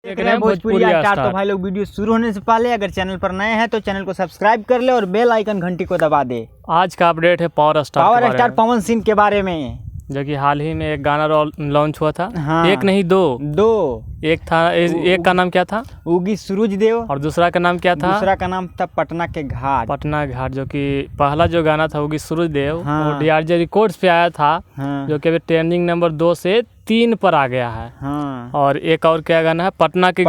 देख रहे हैं भोजपुरी स्टार। तो भाई लोग वीडियो शुरू होने से पहले अगर चैनल पर नए हैं तो चैनल को सब्सक्राइब कर ले और बेल आइकन घंटी को दबा दे। आज का अपडेट है पावर स्टार पवन सिंह के बारे में, जो कि हाल ही में एक गाना लॉन्च हुआ था। हाँ, एक नहीं दो एक था। एक का नाम क्या था? उगी सूरज देव। और दूसरा का नाम क्या था? दूसरा का नाम था पटना के घाट। पटना घाट, जो कि पहला जो गाना था उगी सूरज देव, हाँ, वो DRJ रिकॉर्ड्स पे आया था। हाँ, जो कि अभी ट्रेंडिंग नंबर 2 से 3 पर आ गया है। हाँ, और एक और क्या गाना है? पटना के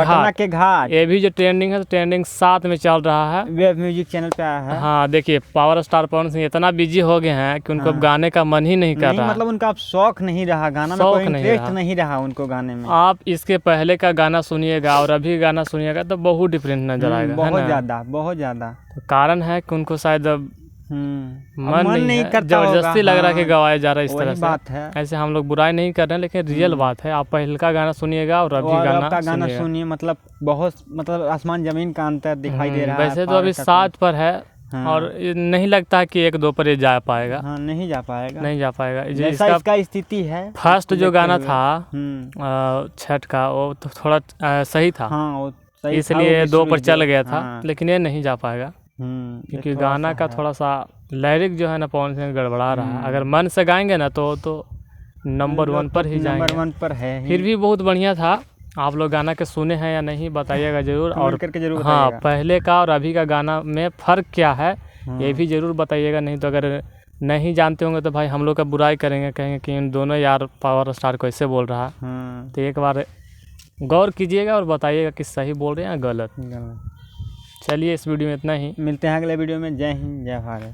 घाट। ये भी जो ट्रेंडिंग है तो ट्रेंडिंग 7 में चल रहा है। वेब म्यूजिक चैनल पे आया है। हाँ, देखिए पावर स्टार पवन सिंह इतना बिजी हो गए हैं कि उनको अब गाने का मन ही नहीं कर रहा। मतलब उनका अब शौक नहीं रहा, गाना में कोई इंटरेस्ट नहीं रहा उनको गाने में। आप इसके पहले का गाना सुनिएगा और अभी गाना सुनिएगा तो बहुत डिफरेंट नजर आएगा। बहुत ज्यादा। तो कारण है कि उनको शायद अब मन नहीं करता, जबरदस्ती लग रहा है कि गवाया जा रहा है। इस तरह से बात है। ऐसे हम लोग बुराई नहीं कर रहे हैं, लेकिन रियल बात है। आप पहले का गाना सुनिएगा और अभी गाना सुनिए, मतलब आसमान जमीन का अंतर दिखाई दे रहा है। वैसे तो अभी 7 पर है। हाँ। और नहीं लगता कि 1-2 पर ये जा पाएगा। हाँ, नहीं जा पाएगा। इसका स्थिति है। फर्स्ट जो गाना था छठ का, वो तो थोड़ा सही था। हाँ, वो सही, इसलिए 2 पर चल गया था। लेकिन ये नहीं जा पाएगा क्योंकि गाना का थोड़ा सा लिरिक जो है ना पवन सिंह गड़बड़ा रहा है। अगर मन से गाएंगे ना तो नंबर 1 पर ही जाएंगे। नंबर 1 पर है। फिर भी बहुत बढ़िया था। आप लोग गाना के सुने हैं या नहीं बताइएगा जरूर। और करके जरूर हाँ, पहले का और अभी का गाना में फ़र्क क्या है ये भी जरूर बताइएगा। नहीं तो अगर नहीं जानते होंगे तो भाई हम लोग का बुराई करेंगे, कहेंगे कि इन दोनों यार पावर स्टार को ऐसे बोल रहा है। तो एक बार गौर कीजिएगा और बताइएगा कि सही बोल रहे हैं या गलत। चलिए, इस वीडियो में इतना ही। मिलते हैं अगले वीडियो में। जय हिंद, जय भारत।